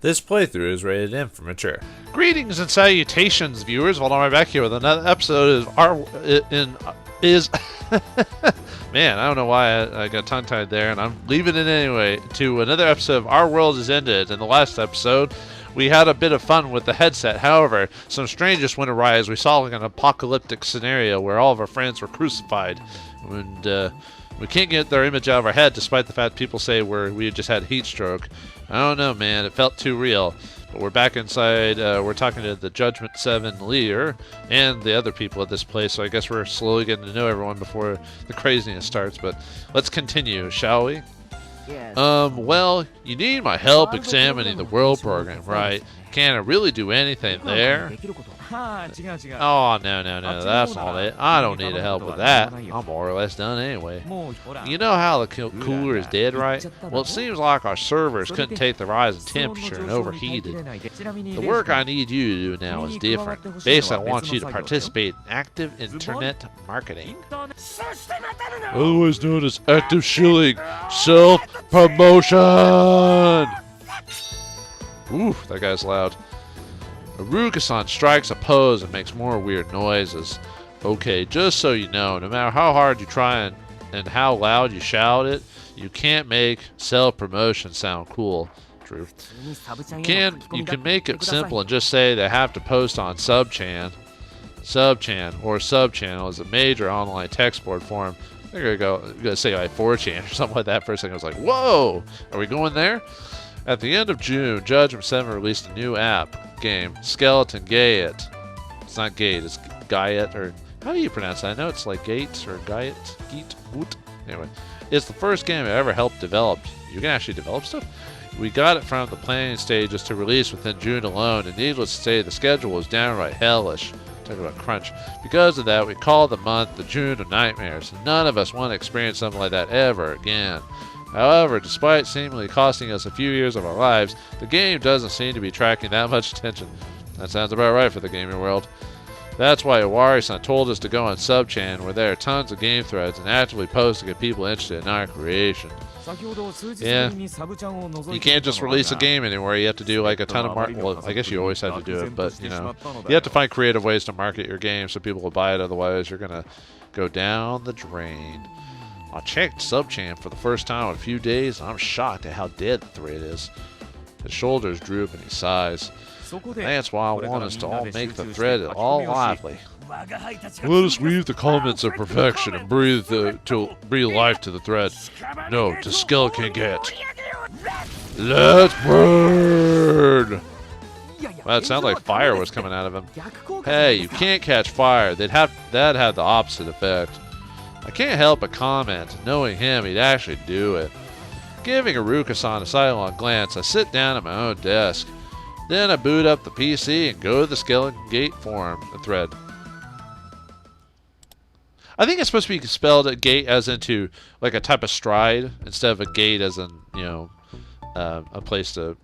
This playthrough is rated M for mature. Greetings and salutations, viewers. Vauldemare back here with another episode Man, I don't know why I got tongue-tied there, and I'm leaving it anyway, to another episode of Our World Is Ended. In the last episode, we had a bit of fun with the headset. However, some strangeness went awry as we saw like an apocalyptic scenario where all of our friends were crucified. And we can't get their image out of our head, despite the fact people say we just had heat stroke. I don't know, man. It felt too real. But we're back inside. We're talking to the Judgement 7 leader and the other people at this place. So I guess we're slowly getting to know everyone before the craziness starts. But let's continue, shall we? Yes. Well, you need my help examining the world program, right? Can I really do anything there? Oh, no, that's all it. I don't need help with that. I'm more or less done anyway. You know how the cooler is dead, right? Well, it seems like our servers couldn't take the rise in temperature and overheated. The work I need you to do now is different. Basically, I want you to participate in active internet marketing. Otherwise known as active shilling, self-promotion! Ooh, that guy's loud. Asakusa strikes a pose and makes more weird noises. Okay, just so you know, no matter how hard you try and how loud you shout it, you can't make self-promotion sound cool. True. You can make it simple and just say they have to post on Subchan. Subchan or Subchannel is a major online text board forum. They're gonna say like 4chan or something like that. For a second, I was like, whoa, are we going there? At the end of June, Judgement 7 released a new app game, Skeleton Gate. It's not Gate, it's Gaiet, or how do you pronounce that? I know it's like Gate or Gaiet, Geet, Woot. Anyway, it's the first game I ever helped develop. You can actually develop stuff? We got it from the planning stages to release within June alone, and needless to say, the schedule was downright hellish. Talk about crunch. Because of that, we called the month the June of Nightmares. None of us want to experience something like that ever again. However, despite seemingly costing us a few years of our lives, the game doesn't seem to be attracting that much attention. That sounds about right for the gaming world. That's why W.O.R.L.D told us to go on Subchan, where there are tons of game threads and actively post to get people interested in our creation. Yeah, you can't just release a game anywhere. You have to do like a ton of marketing. Well, I guess you always have to do it, but you know, you have to find creative ways to market your game so people will buy it. Otherwise, you're gonna go down the drain. I checked Subchan for the first time in a few days, and I'm shocked at how dead the thread is. His shoulders droop and he sighs. That's why I want us to all make the thread all lively. Let us weave the comments of perfection and breathe life to the thread. No, to Skeleton Gate. Let's burn! Well, it sounded like fire was coming out of him. Hey, you can't catch fire. That'd have the opposite effect. I can't help but comment. Knowing him, he'd actually do it. Giving Asakusa a sidelong glance, I sit down at my own desk. Then I boot up the PC and go to the Skeleton Gate forum, the thread. I think it's supposed to be spelled gate as into like a type of stride instead of a gate as in, you know, a place to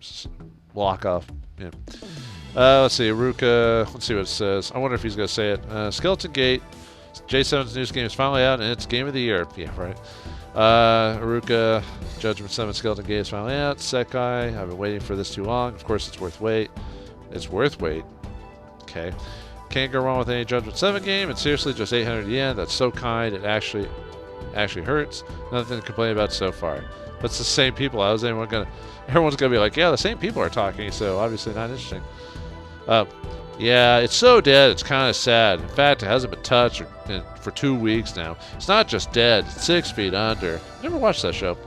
lock off. Yeah. Let's see, Asakusa. Let's see what it says. I wonder if he's going to say it. Skeleton Gate. J7's newest game is finally out, and it's Game of the Year. Yeah, right. Asakusa, Judgement 7 Skeleton Gate is finally out. Sekai, I've been waiting for this too long. Of course, it's worth wait. It's worth wait. Okay. Can't go wrong with any Judgement 7 game. It's seriously just 800 yen. That's so kind. It actually hurts. Nothing to complain about so far. But it's the same people. Everyone's gonna be like, yeah, the same people are talking, so obviously not interesting. Yeah, it's so dead, it's kind of sad. In fact, it hasn't been touched for 2 weeks now. It's not just dead, it's 6 feet under. Never watched that show.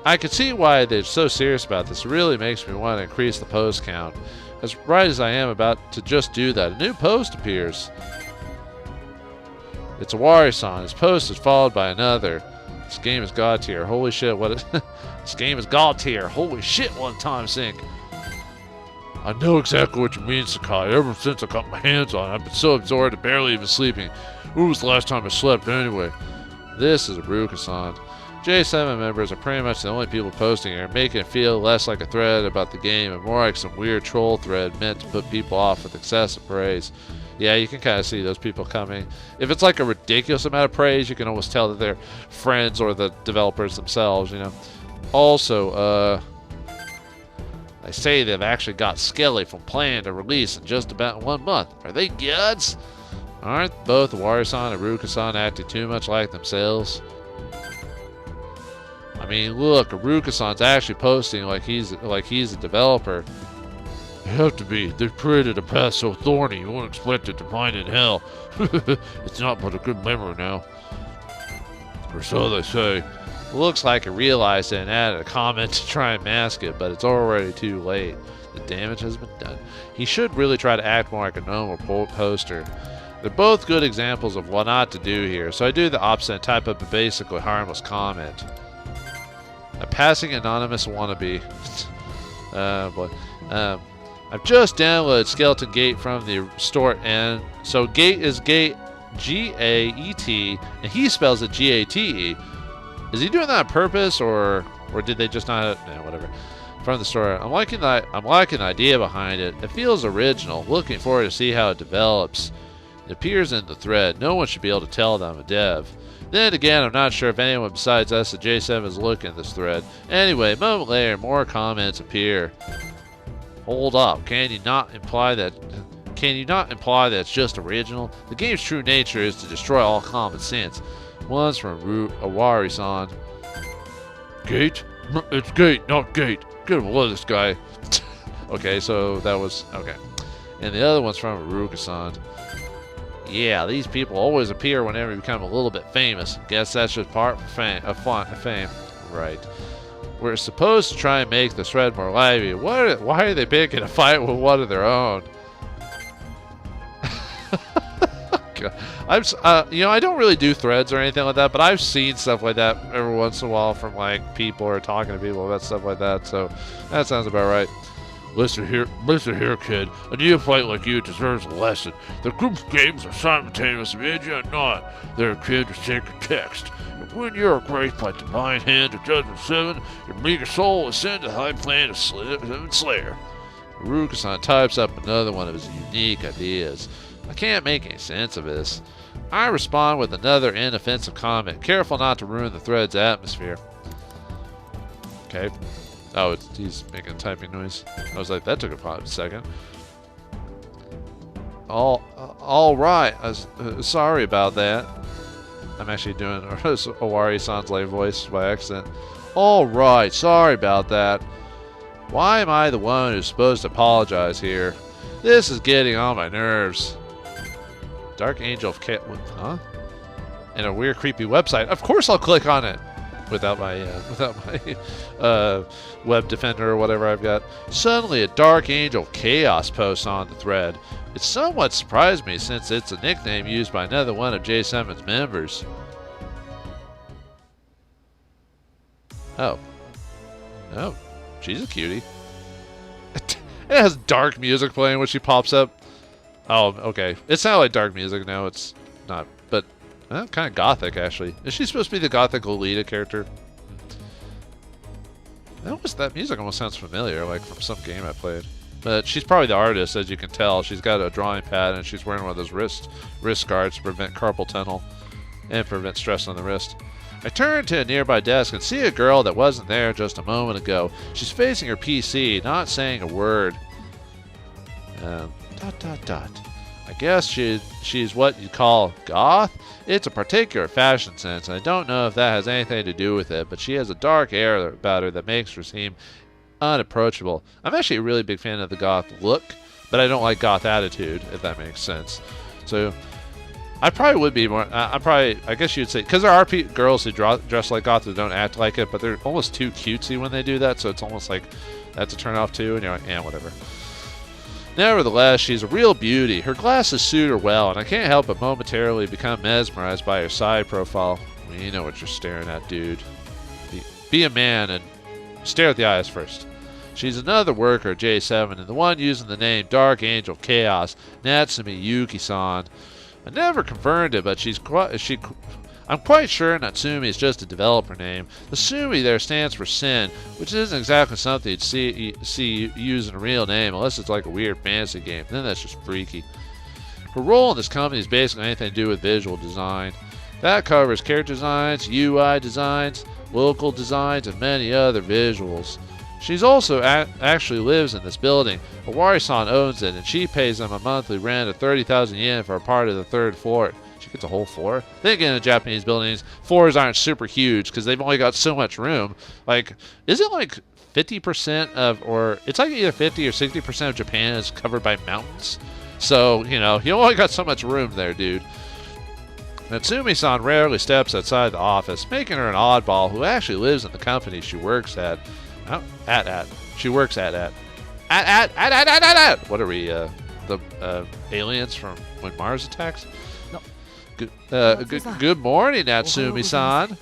I can see why they're so serious about this. It really makes me want to increase the post count. As right as I am about to just do that, a new post appears. It's a W.O.R.L.D. His post is followed by another. This game is God tier. Holy shit, this game is God tier. Holy shit, one time sink. I know exactly what you mean, Sakai. Ever since I got my hands on it, I've been so absorbed and barely even sleeping. When was the last time I slept anyway? This is Asakusa. J7 members are pretty much the only people posting here, making it feel less like a thread about the game and more like some weird troll thread meant to put people off with excessive praise. Yeah, you can kind of see those people coming. If it's like a ridiculous amount of praise, you can almost tell that they're friends or the developers themselves, you know. Also, They say they've actually got Skelly from plan to release in just about 1 month. Are they gods? Aren't both Wari-san and Iruka-san acting too much like themselves? I mean, look, Iruka-san's actually posting like he's a developer. You have to be. They've created a path so thorny you won't expect it to find in hell. It's not but a good memory now. Or so they say. Looks like he realized it and added a comment to try and mask it, but it's already too late. The damage has been done. He should really try to act more like a normal poster. They're both good examples of what not to do here, so I do the opposite and type up a basically harmless comment. A passing anonymous wannabe. I've just downloaded Skeleton Gate from the store, and so Gate is Gate, G-A-E-T, and he spells it G-A-T-E. Is he doing that on purpose, or did they just not? Nah, whatever. From the store, I'm liking the idea behind it. It feels original. Looking forward to see how it develops. It appears in the thread. No one should be able to tell that I'm a dev. Then again, I'm not sure if anyone besides us at J7 is looking at this thread. Anyway, a moment later, more comments appear. Hold up. Can you not imply that it's just original? The game's true nature is to destroy all common sense. One's from Awari-san. Gate? It's Gate, not Gate. Get him with this guy. Okay, so that was... Okay. And the other one's from Iruka-san. Yeah, these people always appear whenever you become a little bit famous. Guess that's just part of fame. Right. We're supposed to try and make the thread more lively. Why are they picking a fight with one of their own? I don't really do threads or anything like that, but I've seen stuff like that every once in a while from like people or talking to people about stuff like that. So that sounds about right. Listen here, kid. A neophyte like you deserves a lesson. The group's games are simultaneous, and yet not. They're akin to sacred text. And when you are graced by divine hand of Judgment 7, your meager soul ascend to the high plane of Slayer. Iruka-san types up another one of his unique ideas. I can't make any sense of this. I respond with another inoffensive comment, careful not to ruin the thread's atmosphere. Okay. Oh, he's making a typing noise. I was like, that took a second. All right. Sorry about that. I'm actually doing Owari-san's lay voice by accident. All right. Sorry about that. Why am I the one who's supposed to apologize here? This is getting on my nerves. Dark Angel of Cat... Huh? And a weird, creepy website. Of course I'll click on it. Without my web defender or whatever I've got. Suddenly a Dark Angel Chaos posts on the thread. It somewhat surprised me since it's a nickname used by another one of J7's members. Oh. Oh. She's a cutie. It has dark music playing when she pops up. Oh, okay. It's not like dark music now. It's not. But kind of gothic, actually. Is she supposed to be the gothic Lolita character? That music almost sounds familiar, like from some game I played. But she's probably the artist, as you can tell. She's got a drawing pad, and she's wearing one of those wrist guards to prevent carpal tunnel and prevent stress on the wrist. I turn to a nearby desk and see a girl that wasn't there just a moment ago. She's facing her PC, not saying a word. I guess she's what you call goth. It's a particular fashion sense, and I don't know if that has anything to do with it, but she has a dark air about her that makes her seem unapproachable. I'm actually a really big fan of the goth look, but I don't like goth attitude, if that makes sense. So I probably would be more... I guess you'd say... Because there are girls who dress like goth that don't act like it, but they're almost too cutesy when they do that, so it's almost like that's a turn off too, and you're like, yeah, whatever. Nevertheless, she's a real beauty. Her glasses suit her well, and I can't help but momentarily become mesmerized by her side profile. I mean, you know what you're staring at, dude. Be a man and stare at the eyes first. She's another worker at J7, and the one using the name Dark Angel Chaos, Natsumi Yuki-san. I never confirmed it, but I'm quite sure Natsumi is just a developer name. The Sumi there stands for sin, which isn't exactly something you'd see using a real name unless it's like a weird fantasy game. Then that's just freaky. Her role in this company is basically anything to do with visual design. That covers character designs, UI designs, local designs, and many other visuals. She's also actually lives in this building. Owari-san owns it, and she pays them a monthly rent of 30,000 yen for a part of the 3rd floor. She gets a whole floor? Thinking in Japanese buildings, floors aren't super huge because they've only got so much room. Like, is it like 50% of, or it's like either 50 or 60% of Japan is covered by mountains? So, you know, you only got so much room there, dude. Natsumi-san rarely steps outside the office, making her an oddball who actually lives in the company she works at. Oh, She works at. What are we, the aliens from when Mars attacks? No. Good morning, Natsumi-san.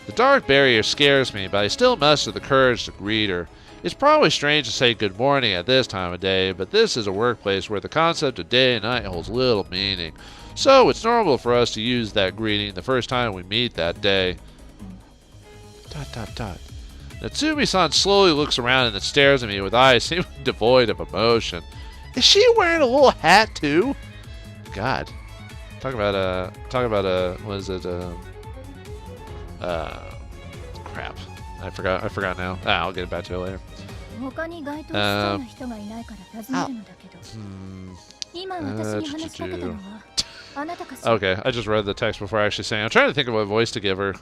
The dark barrier scares me, but I still muster the courage to greet her. It's probably strange to say good morning at this time of day, but this is a workplace where the concept of day and night holds little meaning. So it's normal for us to use that greeting the first time we meet that day. ... Natsumi-san slowly looks around and then stares at me with eyes seemingly devoid of emotion. Is she wearing a little hat too? God. Talk about what is it, crap. I forgot now. I'll get back to it later. Okay, I just read the text before actually saying. I'm trying to think of what voice to give her.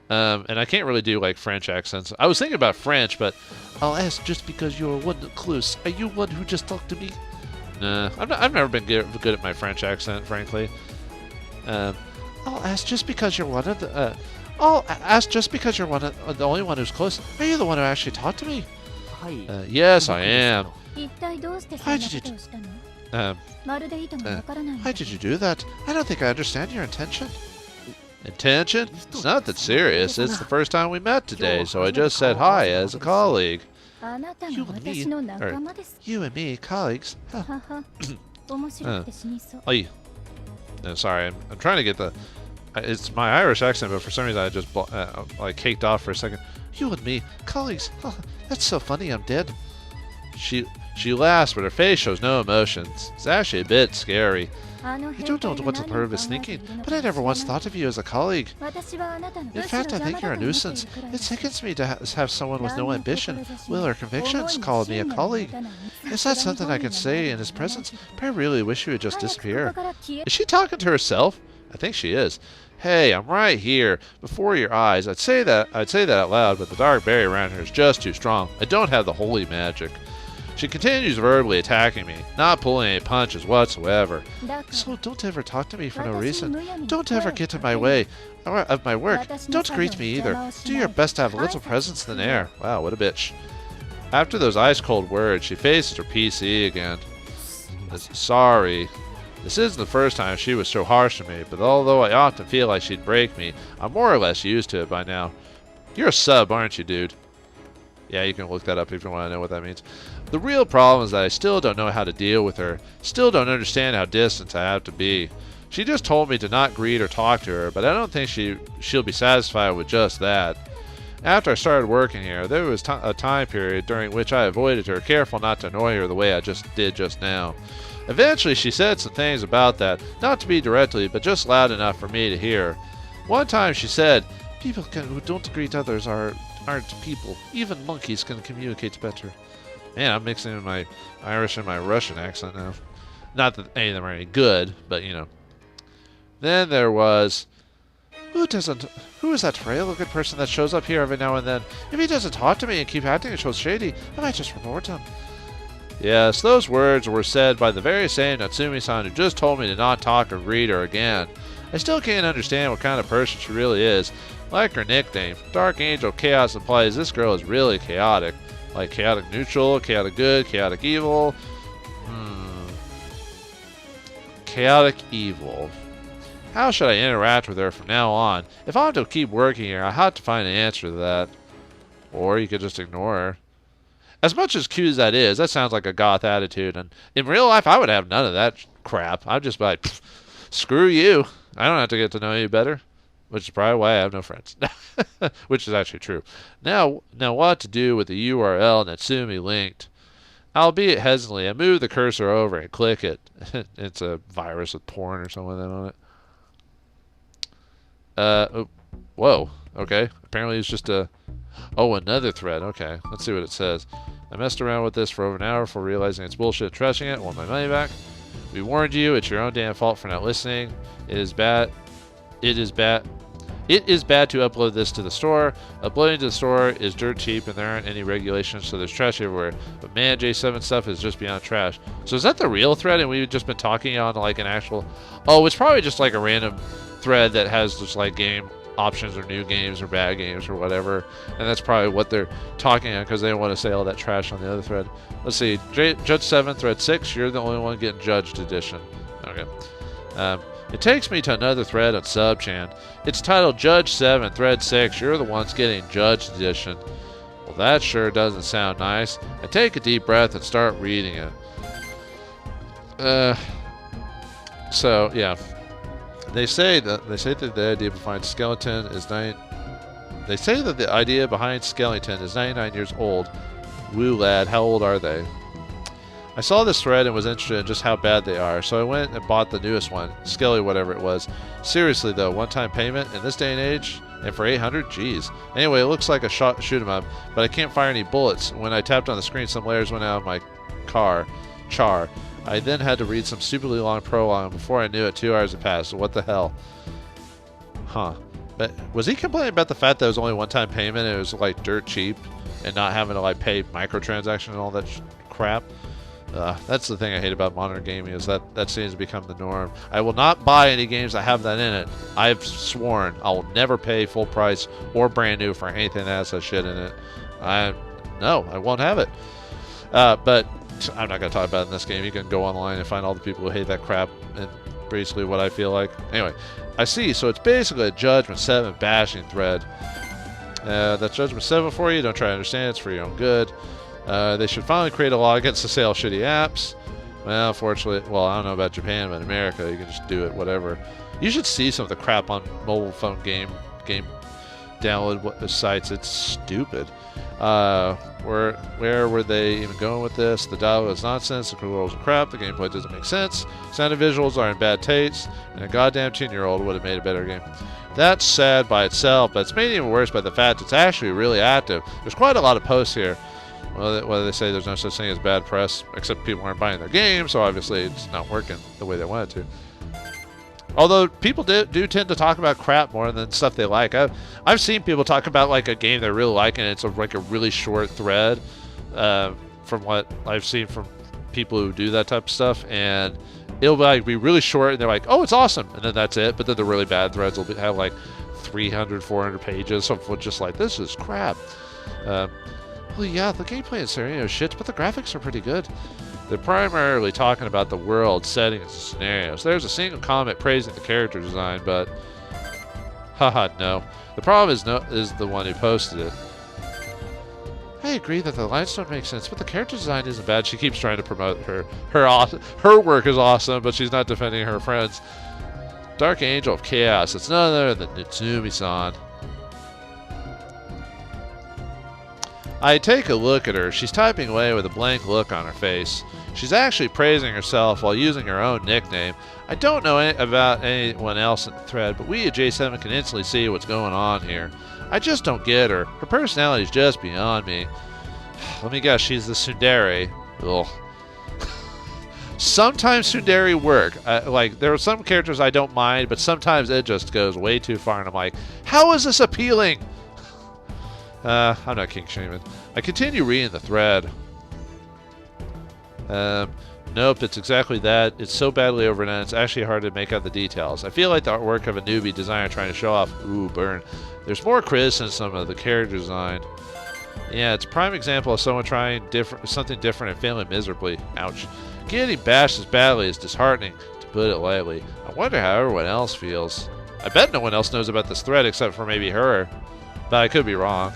And I can't really do like French accents. I was thinking about French, but I'll ask just because you're one close. Are you one who just talked to me? Nah, I've never been good at my French accent, frankly. I'll ask just because you're one of the. I'll ask just because you're the only one who's close. Are you the one who actually talked to me? Yes, I am. Why did you? Why did you do that? I don't think I understand your intention. Intention? It's not that serious. It's the first time we met today, so I just said hi as a colleague. You and me, colleagues. Sorry, I'm trying to get the. It's my Irish accent, but for some reason I just like caked off for a second. You and me, colleagues. That's so funny. I'm dead. She laughs, but her face shows no emotions. It's actually a bit scary. I don't know what the bird is thinking, but I never once thought of you as a colleague. In fact, I think you're a nuisance. It sickens me to have someone with no ambition, will, or convictions call me a colleague. It's not something I can say in his presence, but I really wish you would just disappear. Is she talking to herself? I think she is. Hey, I'm right here, before your eyes. I'd say that out loud, but the dark barrier around her is just too strong. I don't have the holy magic. She continues verbally attacking me, not pulling any punches whatsoever. So don't ever talk to me for no reason. Don't ever get in my way of my work. Don't greet me either. Do your best to have a little presence in the air. Wow, what a bitch. After those ice-cold words, she faces her PC again. Sorry. This isn't the first time she was so harsh to me, but although I often feel like she'd break me, I'm more or less used to it by now. You're a sub, aren't you, dude? Yeah, you can look that up if you want to know what that means. The real problem is that I still don't know how to deal with her. Still don't understand how distant I have to be. She just told me to not greet or talk to her, but I don't think she'll be satisfied with just that. After I started working here, there was a time period during which I avoided her, careful not to annoy her the way I just did just now. Eventually, she said some things about that, not to me directly, but just loud enough for me to hear. One time she said, "People who don't greet others aren't people. Even monkeys can communicate better." Man, I'm mixing in my Irish and my Russian accent now. Not that any of them are any good, but you know. Then there was... Who is that frail-looking person that shows up here every now and then? If he doesn't talk to me and keep acting and shows shady, I might just report him. Yes, those words were said by the very same Natsumi-san who just told me to not talk or greet her again. I still can't understand what kind of person she really is. Like her nickname, Dark Angel Chaos implies this girl is really chaotic. Like chaotic neutral, chaotic good, chaotic evil. Chaotic evil. How should I interact with her from now on? If I want to keep working here, I have to find an answer to that. Or you could just ignore her. As much as cute as that is, that sounds like a goth attitude. And in real life, I would have none of that crap. I'd just be like, screw you. I don't have to get to know you better. Which is probably why I have no friends. Which is actually true. Now what to do with the URL Natsumi linked? Albeit hesitantly, I move the cursor over and click it. It's a virus with porn or something like that on it. Whoa. Okay. Apparently it's just a... Oh, another thread. Okay, let's see what it says. I messed around with this for over an hour before realizing it's bullshit and trashing it. I want my money back. We warned you. It's your own damn fault for not listening. It is bad. It is bad. It is bad to upload this to the store. Uploading to the store is dirt cheap and there aren't any regulations, so there's trash everywhere. But man, J7 stuff is just beyond trash. So is that the real thread and we've just been talking on like an actual... Oh, it's probably just like a random thread that has just like game options or new games or bad games or whatever. And that's probably what they're talking on because they don't want to say all that trash on the other thread. Let's see. Judge 7, thread 6. You're the only one getting judged edition. Okay. It takes me to another thread on SubChan. It's titled Judge 7, Thread 6. You're the ones getting Judged Edition. Well, that sure doesn't sound nice. I take a deep breath and start reading it. So, yeah. They say that the idea behind Skeleton is 99 years old. Woo, lad, how old are they? I saw this thread and was interested in just how bad they are, so I went and bought the newest one, Skelly whatever it was. Seriously though, one-time payment in this day and age, and for 800, jeez. Anyway, it looks like a shoot 'em up, but I can't fire any bullets. When I tapped on the screen, some layers went out of my char. I then had to read some stupidly long prologue, and before I knew it, 2 hours had passed. What the hell? Huh. But was he complaining about the fact that it was only one-time payment and it was like dirt cheap, and not having to like pay microtransactions and all that crap? That's the thing I hate about modern gaming, is that seems to become the norm. I will not buy any games that have that in it. I've sworn I will never pay full price or brand new for anything that has that shit in it. No, I won't have it. But I'm not going to talk about it in this game. You can go online and find all the people who hate that crap, and basically what I feel like. Anyway, I see. So it's basically a Judgment 7 bashing thread. That's Judgment 7 for you. Don't try to understand. It's for your own good. They should finally create a law against the sale of shitty apps. Well, unfortunately, well, I don't know about Japan, but in America, you can just do it, whatever. You should see some of the crap on mobile phone game download sites. It's stupid. Where were they even going with this? The dialogue is nonsense, the controls are crap, the gameplay doesn't make sense, sound and visuals are in bad taste, and a goddamn 10-year-old would have made a better game. That's sad by itself, but it's made even worse by the fact it's actually really active. There's quite a lot of posts here. Well, they say there's no such thing as bad press, except people aren't buying their game, so obviously it's not working the way they want it to. Although people do tend to talk about crap more than stuff they like. I've seen people talk about like a game they really like, and it's like a really short thread. From what I've seen from people who do that type of stuff, and it'll be really short, and they're like, "Oh, it's awesome," and then that's it. But then the really bad threads will have like 300, 400 pages of just like, "This is crap." Well, yeah, the gameplay and scenario shit, but the graphics are pretty good. They're primarily talking about the world, settings, and scenarios. There's a single comment praising the character design, but haha, no. The problem is the one who posted it. I agree that the lines don't make sense, but the character design isn't bad. She keeps trying to promote her work is awesome, but she's not defending her friends. Dark Angel of Chaos. It's none other than Natsumi-san. I take a look at her. She's typing away with a blank look on her face. She's actually praising herself while using her own nickname. I don't know about anyone else in the thread, but we at J7 can instantly see what's going on here. I just don't get her. Her personality is just beyond me. Let me guess, she's the tsundere. Ugh. Sometimes tsundere work. Like, there are some characters I don't mind, but sometimes it just goes way too far, and I'm like, how is this appealing? I'm not king shaming. I continue reading the thread. Nope, it's exactly that. It's so badly overdone, it's actually hard to make out the details. I feel like the artwork of a newbie designer trying to show off. Ooh, burn. There's more criticism of the character design. Yeah, it's a prime example of someone trying something different and failing miserably. Ouch. Getting bashed as badly is disheartening, to put it lightly. I wonder how everyone else feels. I bet no one else knows about this thread except for maybe her. But I could be wrong.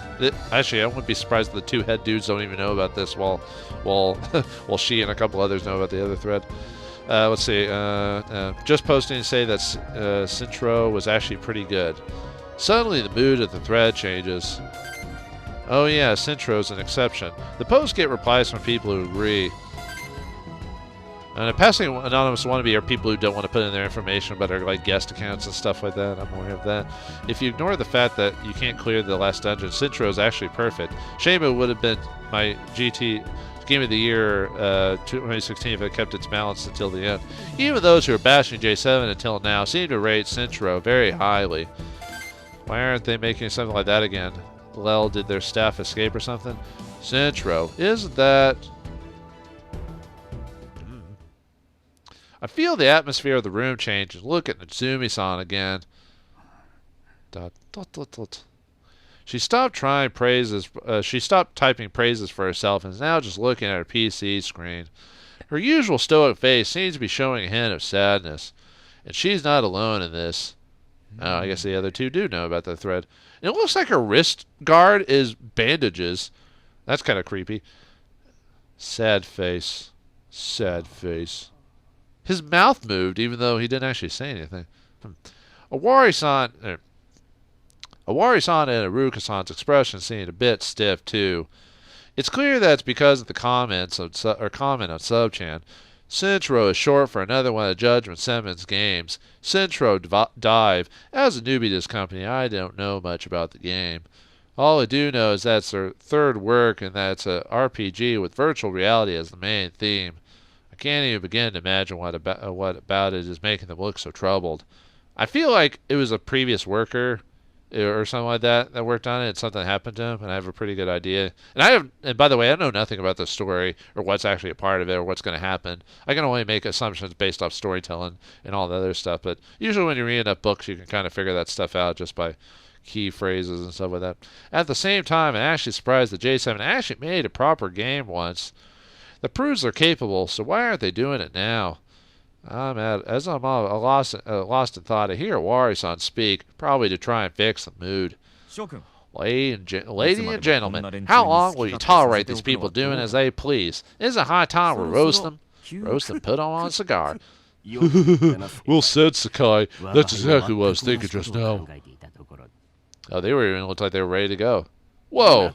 Actually, I wouldn't be surprised if the two head dudes don't even know about this while she and a couple others know about the other thread. Let's see. Just posting to say that Sintro was actually pretty good. Suddenly, the mood of the thread changes. Oh yeah, Sintro's an exception. The posts get replies from people who agree. And passing anonymous wannabe are people who don't want to put in their information but are like guest accounts and stuff like that. I'm aware of that. If you ignore the fact that you can't clear the last dungeon, Sintro is actually perfect. Shame it would have been my GT Game of the Year 2016 if it kept its balance until the end. Even those who are bashing J7 until now seem to rate Sintro very highly. Why aren't they making something like that again? Lel, did their staff escape or something? Sintro, isn't that... I feel the atmosphere of the room change. Look at Natsumi-san again. Dot, dot, dot, dot. She stopped trying praises. She stopped typing praises for herself and is now just looking at her PC screen. Her usual stoic face seems to be showing a hint of sadness, and she's not alone in this. Oh, I guess the other two do know about the thread. It looks like her wrist guard is bandages. That's kind of creepy. Sad face. Sad face. His mouth moved, even though he didn't actually say anything. Awari-san and Aruka-san's expression seemed a bit stiff, too. It's clear that it's because of the comment on Subchan. Sintro is short for another one of Judgement Simmons' games. Sintro Dive. As a newbie to this company, I don't know much about the game. All I do know is that it's their third work and that it's an RPG with virtual reality as the main theme. I can't even begin to imagine what about it is making them look so troubled. I feel like it was a previous worker or something like that worked on it. Something happened to him, and I have a pretty good idea. And by the way, I know nothing about the story or what's actually a part of it or what's going to happen. I can only make assumptions based off storytelling and all the other stuff. But usually when you're reading enough books, you can kind of figure that stuff out just by key phrases and stuff like that. At the same time, I'm actually surprised that J7 actually made a proper game once. That proves they're capable, so why aren't they doing it now? I'm lost in thought. I hear Wari-san speak, probably to try and fix the mood. Lady and gentlemen, how long will you tolerate these people doing as they please? Isn't it high time we roast them? Roast them, put on a cigar. Well said, Sakai. That's exactly what I was thinking just now. Oh, they were even looked like they were ready to go. Whoa!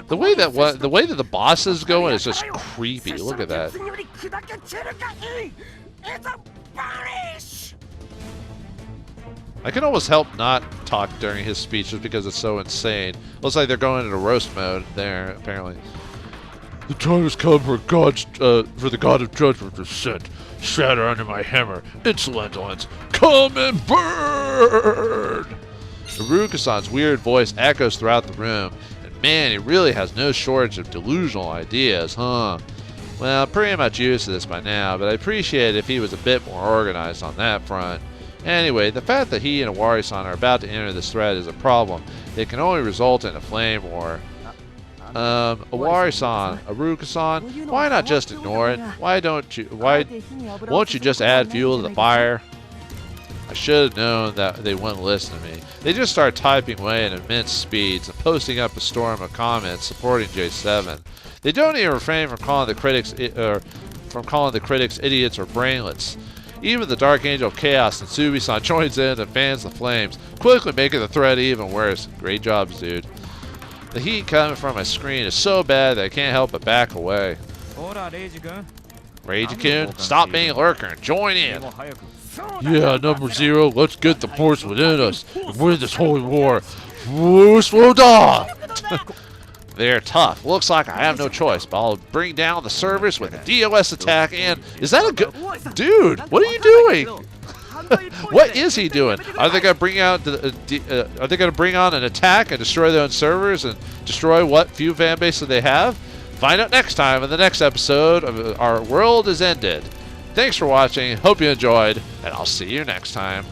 The way that the boss is going is just creepy. Look at that. I can almost help not talk during his speech just because it's so insane. Looks like they're going into roast mode there, apparently. The time has come for the god of judgment to sit. Shatter under my hammer. Insolent ones, come and burn! Aruka-san's weird voice echoes throughout the room, and man, he really has no shortage of delusional ideas, huh? Well, I'm pretty much used to this by now, but I'd appreciate it if he was a bit more organized on that front. Anyway, the fact that he and Awari-san are about to enter this thread is a problem. It can only result in a flame war. Awari-san, Aruka-san, why not just ignore it? Won't you just add fuel to the fire? I should have known that they wouldn't listen to me. They just start typing away at immense speeds and posting up a storm of comments supporting J7. They don't even refrain from calling the critics idiots or brainlets. Even the Dark Angel Chaos and Tsubi-san joins in and fans the flames, quickly making the thread even worse. Great jobs, dude. The heat coming from my screen is so bad that I can't help but back away. Reiji-kun, stop being a lurker and join in. Yeah, number 0, let's get the force within us and win this holy war. They're tough. Looks like I have no choice, but I'll bring down the servers with a DOS attack and... Is that a good... Dude, what are you doing? What is he doing? Are they going to bring out are they going to bring on an attack and destroy their own servers and destroy what few fan base they have? Find out next time in the next episode of Our World Is Ended. Thanks for watching, hope you enjoyed, and I'll see you next time.